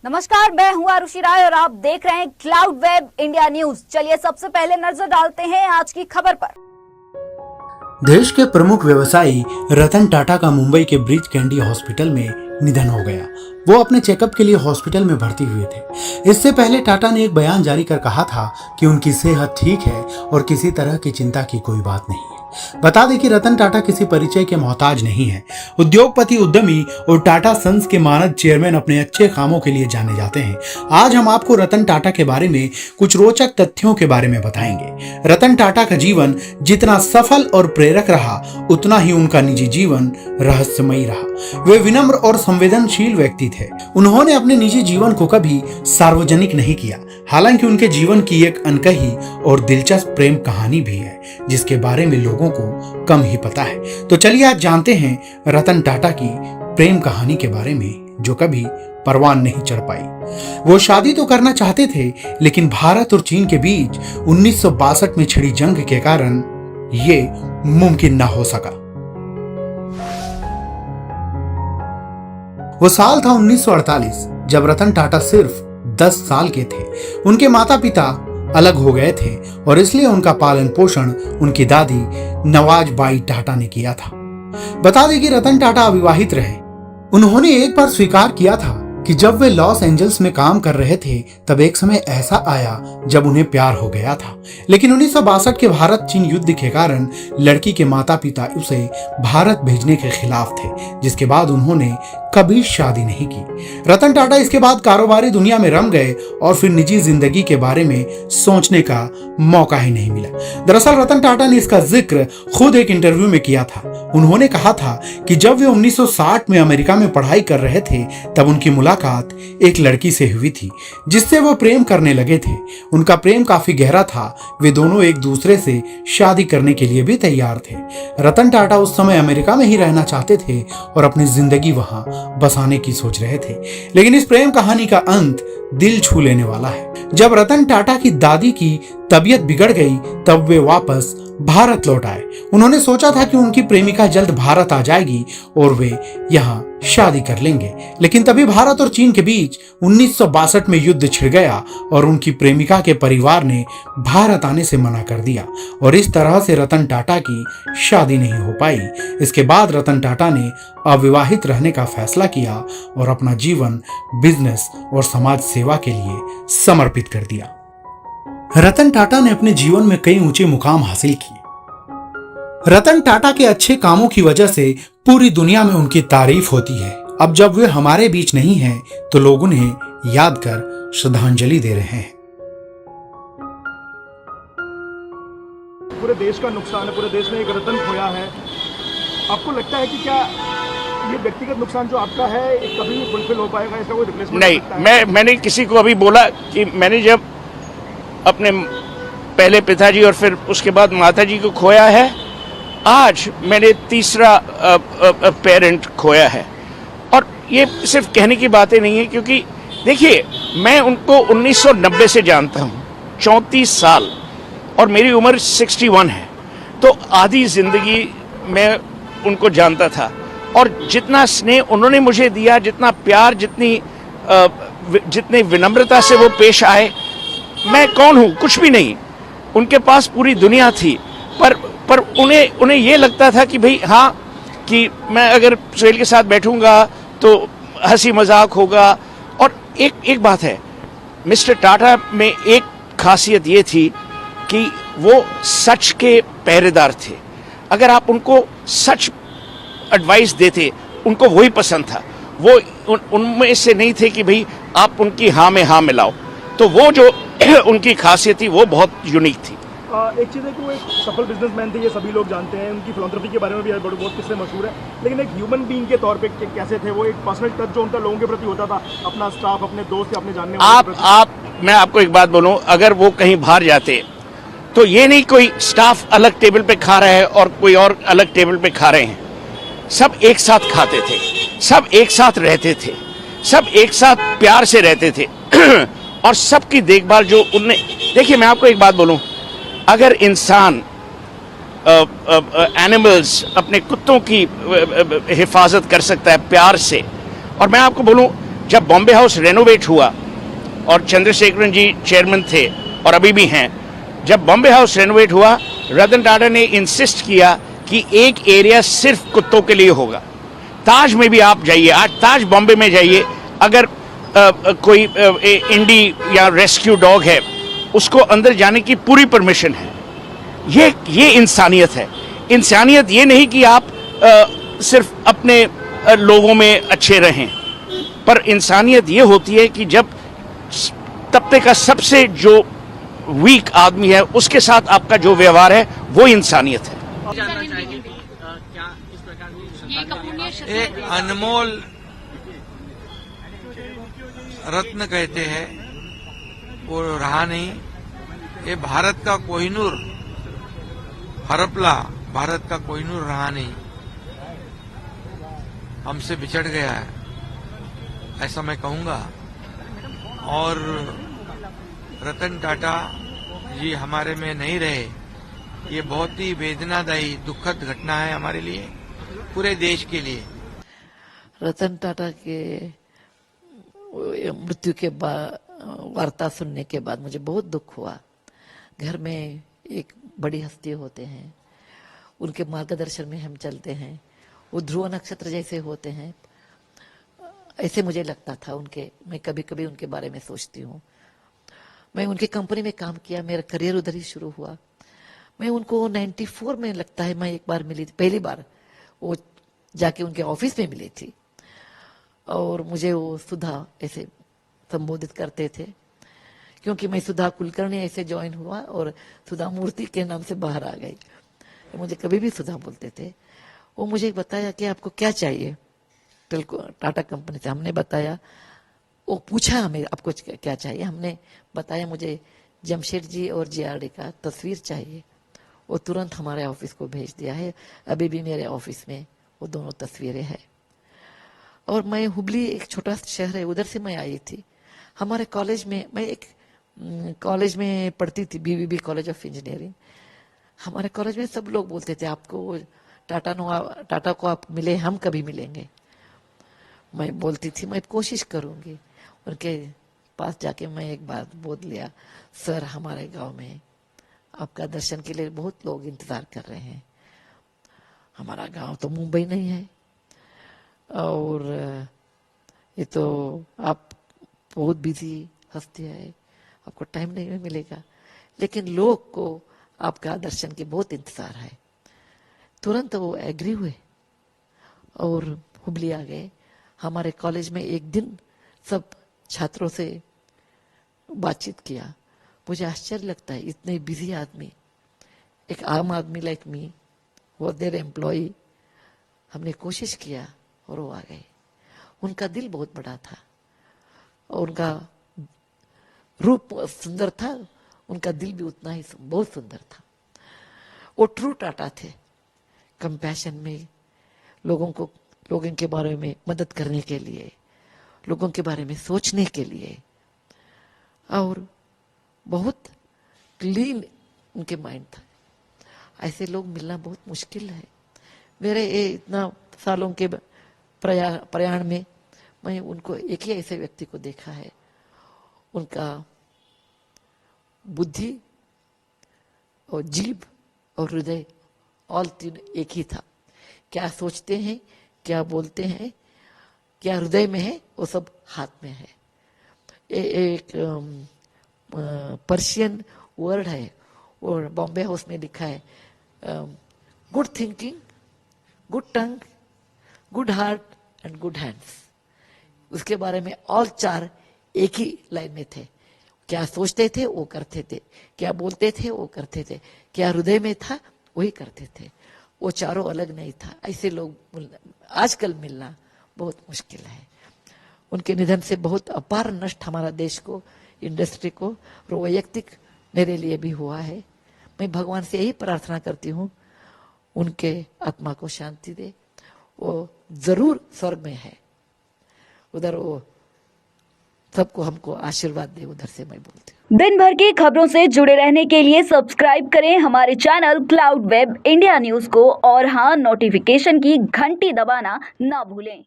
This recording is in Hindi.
नमस्कार, मैं हूं आरुषि राय और आप देख रहे हैं क्लाउड वेब इंडिया न्यूज। चलिए सबसे पहले नजर डालते हैं आज की खबर पर। देश के प्रमुख व्यवसायी रतन टाटा का मुंबई के ब्रीच कैंडी हॉस्पिटल में निधन हो गया। वो अपने चेकअप के लिए हॉस्पिटल में भर्ती हुए थे। इससे पहले टाटा ने एक बयान जारी कर कहा था कि उनकी सेहत ठीक है और किसी तरह की चिंता की कोई बात नहीं है। बता दें कि रतन टाटा किसी परिचय के मोहताज नहीं है। उद्योगपति, उद्यमी और टाटा सन्स के मानद चेयरमैन अपने अच्छे कामों के लिए जाने जाते हैं। आज हम आपको रतन टाटा के बारे में कुछ रोचक तथ्यों के बारे में बताएंगे। रतन टाटा का जीवन जितना सफल और प्रेरक रहा, उतना ही उनका निजी जीवन रहस्यमयी रहा। वे विनम्र और संवेदनशील व्यक्ति थे। उन्होंने अपने निजी जीवन को कभी सार्वजनिक नहीं किया। हालांकि उनके जीवन की एक अनकही और दिलचस्प प्रेम कहानी भी है, जिसके बारे में लोगों को कम ही पता है। तो चलिए आज जानते हैं रतन टाटा की प्रेम कहानी के बारे में, जो कभी परवान नहीं चढ़ पाई। वो शादी तो करना चाहते थे, लेकिन भारत और चीन के बीच 1962 में छिड़ी जंग के कारण ये मुमकिन ना हो सका। वो साल था 1948, जब रतन टाटा सिर्फ 10 साल के थे। उनके माता पिता अलग हो गए थे और इसलिए उनका पालन पोषण उनकी दादी नवाज बाई टाटा ने किया था। बता दें कि रतन टाटा अविवाहित रहे। उन्होंने एक बार स्वीकार किया था कि जब वे लॉस एंजल्स में काम कर रहे थे, तब एक समय ऐसा आया जब उन्हें प्यार हो गया था। लेकिन 1962 के भारत चीन युद्ध के कारण लड़की के माता पिता उसे भारत भेजने के खिलाफ थे, जिसके बाद उन्होंने कभी शादी नहीं की। रतन टाटा इसके बाद कारोबारी दुनिया में रम गए और फिर निजी जिंदगी के बारे में सोचने का मौका ही नहीं मिला। दरअसल रतन टाटा ने इसका जिक्र खुद एक इंटरव्यू में किया था। उन्होंने कहा था कि जब वे 1960 में अमेरिका में पढ़ाई कर रहे थे, तब उनकी मुलाकात एक लड़की से हुई थी, जिससे वो प्रेम करने लगे थे। उनका प्रेम काफी गहरा था। वे दोनों एक दूसरे से शादी करने के लिए भी तैयार थे। रतन टाटा उस समय अमेरिका में ही रहना चाहते थे और अपनी जिंदगी वहां बसाने की सोच रहे थे। लेकिन इस प्रेम कहानी का अंत दिल छू लेने वाला है। जब रतन टाटा की दादी की तबीयत बिगड़ गई, तब वे वापस भारत लौट आए। उन्होंने सोचा था कि उनकी प्रेमिका जल्द भारत आ जाएगी और वे यहाँ शादी कर लेंगे। लेकिन तभी भारत और चीन के बीच 1962 में युद्ध छिड़ गया और उनकी प्रेमिका के परिवार ने भारत आने से मना कर दिया और इस तरह से रतन टाटा की शादी नहीं हो पाई। इसके बाद रतन टाटा ने अविवाहित रहने का फैसला किया और अपना जीवन बिजनेस और समाज सेवा के लिए समर्पित कर दिया। रतन टाटा ने अपने जीवन में कई ऊंचे मुकाम हासिल किए। रतन टाटा के अच्छे कामों की वजह से पूरी दुनिया में उनकी तारीफ होती है। अब जब वे हमारे बीच नहीं हैं, तो लोग उन्हें याद कर श्रद्धांजलि दे रहे हैं। पूरे देश का नुकसान है, पूरे देश में एक रतन खोया है। आपको लगता है कि क्या ये व्यक्तिगत नुकसान जो आपका है कभी फुलफिल हो पाएगा, इसका कोई रिप्लेसमेंट नहीं? मैंने किसी को अभी बोला कि मैंने जब अपने पहले पिताजी और फिर उसके बाद माताजी को खोया है, आज मैंने तीसरा पेरेंट खोया है। और ये सिर्फ कहने की बातें नहीं है, क्योंकि देखिए मैं उनको 1990 से जानता हूँ, 34 साल, और मेरी उम्र 61 है। तो आधी जिंदगी मैं उनको जानता था और जितना स्नेह उन्होंने मुझे दिया, जितना प्यार, जितनी विनम्रता से वो पेश आए। मैं कौन हूँ? कुछ भी नहीं। उनके पास पूरी दुनिया थी, पर उन्हें ये लगता था कि भाई हाँ, कि मैं अगर सुहेल के साथ बैठूंगा तो हंसी मजाक होगा। और एक बात है, मिस्टर टाटा में एक खासियत ये थी कि वो सच के पहरेदार थे। अगर आप उनको सच एडवाइस देते, उनको वही पसंद था। वो उनमें से नहीं थे कि भाई आप उनकी हाँ में हाँ मिलाओ। तो वो जो उनकी खासियत थी, वो बहुत यूनिक थी। एक चीज़ है कि वो एक सफल बिजनेसमैन थे, ये सभी लोग जानते हैं। उनकी फिलॉन्थ्रॉपी के बारे में भी बहुत किस्से मशहूर है। लेकिन एक ह्यूमन बीइंग के तौर पे कैसे थे वो? एक पर्सनल टच जो उनका लोगों के प्रति होता था, अपना स्टाफ, अपने दोस्त या अपने जानने वाले। मैं आपको एक बात बोलूं, अगर वो कहीं बाहर जाते तो ये नहीं कोई स्टाफ अलग टेबल पे खा रहा है और कोई और अलग टेबल पे खा रहे हैं। सब एक साथ खाते थे, सब एक साथ रहते थे, सब एक साथ प्यार से रहते थे और सबकी देखभाल जो उनने। देखिए मैं आपको एक बात बोलूं, अगर इंसान एनिमल्स, अपने कुत्तों की हिफाजत कर सकता है प्यार से, और मैं आपको बोलूं जब बॉम्बे हाउस रेनोवेट हुआ और चंद्रशेखरन जी चेयरमैन थे और अभी भी हैं, जब बॉम्बे हाउस रेनोवेट हुआ, रतन टाटा ने इंसिस्ट किया कि एक एरिया सिर्फ कुत्तों के लिए होगा। ताज में भी आप जाइए, आज ताज बॉम्बे में जाइए, अगर कोई इंडी या रेस्क्यू डॉग है, उसको अंदर जाने की पूरी परमिशन है। ये इंसानियत है। इंसानियत ये नहीं कि आप सिर्फ अपने लोगों में अच्छे रहें, पर इंसानियत ये होती है कि जब तबके का सबसे जो वीक आदमी है उसके साथ आपका जो व्यवहार है वो इंसानियत है। जानना चाहेंगे कि क्या इस प्रकार की ये एक अपूर्णीय क्षति एक अनमोल रत्न कहते हैं, वो रहा नहीं। ये भारत का कोहिनूर, हरपला भारत का कोहिनूर रहा नहीं, हमसे बिछड़ गया है, ऐसा मैं कहूंगा। और रतन टाटा जी हमारे में नहीं रहे, ये बहुत ही वेदनादायी दुखद घटना है हमारे लिए, पूरे देश के लिए। रतन टाटा के मृत्यु के बाद वार्ता सुनने के बाद मुझे बहुत दुख हुआ। घर में एक बड़ी हस्ती होते हैं, उनके मार्गदर्शन में हम चलते हैं, वो ध्रुव नक्षत्र जैसे होते हैं, ऐसे मुझे लगता था उनके। मैं कभी कभी उनके बारे में सोचती हूँ। मैं उनकी कंपनी में काम किया, मेरा करियर उधर ही शुरू हुआ। मैं उनको 94 में लगता है मैं एक बार मिली थी, पहली बार वो जाके उनके ऑफिस में मिली थी, और मुझे वो सुधा ऐसे संबोधित करते थे, क्योंकि मैं सुधा कुलकर्णी ऐसे ज्वाइन हुआ और सुधा मूर्ति के नाम से बाहर आ गई। मुझे कभी भी सुधा बोलते थे। वो मुझे बताया कि आपको क्या चाहिए टाटा कंपनी से। हमने बताया, वो पूछा हमें आपको क्या चाहिए, हमने बताया मुझे जमशेद जी और जीआरडी का तस्वीर चाहिए। वो तुरंत हमारे ऑफिस को भेज दिया है, अभी भी मेरे ऑफिस में वो दोनों तस्वीरें हैं। और मैं हुबली एक छोटा शहर है, उधर से मैं आई थी। हमारे कॉलेज में, मैं एक कॉलेज में पढ़ती थी, बीवीबी कॉलेज ऑफ इंजीनियरिंग। हमारे कॉलेज में सब लोग बोलते थे आपको टाटा को आप मिले, हम कभी मिलेंगे। मैं बोलती थी मैं कोशिश करूंगी। उनके पास जाके मैं एक बात बोल लिया, सर हमारे गांव में आपका दर्शन के लिए बहुत लोग इंतजार कर रहे हैं। हमारा गांव तो मुंबई नहीं है, और ये तो आप बहुत बिजी हस्ती है, आपको टाइम नहीं मिलेगा, लेकिन लोग को आपका दर्शन के बहुत इंतजार है। तुरंत वो एग्री हुए और हुबली आ गए। हमारे कॉलेज में एक दिन सब छात्रों से बातचीत किया। मुझे आश्चर्य लगता है, इतने बिजी आदमी, एक आम आदमी लाइक मी, वो देर एम्प्लॉय, हमने कोशिश किया और वो आ गए। उनका दिल बहुत बड़ा था और उनका रूप सुंदर था, उनका दिल भी उतना ही बहुत सुंदर था। वो ट्रू टाटा थे, कंपैशन में, लोगों के बारे में मदद करने के लिए, लोगों के बारे में सोचने के लिए, और बहुत क्लीन उनके माइंड था। ऐसे लोग मिलना बहुत मुश्किल है। मेरे ये इतना सालों के प्रयाण में मैं उनको एक ही ऐसे व्यक्ति को देखा है। उनका बुद्धि और जीभ और हृदय ऑल तीन एक ही था। क्या सोचते हैं, क्या बोलते हैं, क्या हृदय में है, वो सब हाथ में है। एक पर्शियन वर्ड है, और बॉम्बे हाउस में लिखा है, good thinking, good tongue, good heart and good hands. उसके बारे में ऑल चार एक ही लाइन में थे। क्या सोचते थे वो करते थे, क्या बोलते थे वो करते थे, क्या हृदय में था वही करते थे। वो चारों अलग नहीं था। ऐसे लोग आजकल मिलना बहुत मुश्किल है। उनके निधन से बहुत अपार नष्ट हमारा देश को, इंडस्ट्री को, और वैयक्तिक मेरे लिए भी हुआ है। मैं भगवान से यही प्रार्थना करती हूँ, उनके आत्मा को शांति दे। वो जरूर स्वर्ग में है, उधर वो सबको हमको आशीर्वाद दे, उधर से मैं बोलती हूँ। दिन भर की खबरों से जुड़े रहने के लिए सब्सक्राइब करें हमारे channel cloud web India news को, और हाँ, नोटिफिकेशन की घंटी दबाना ना भूलें।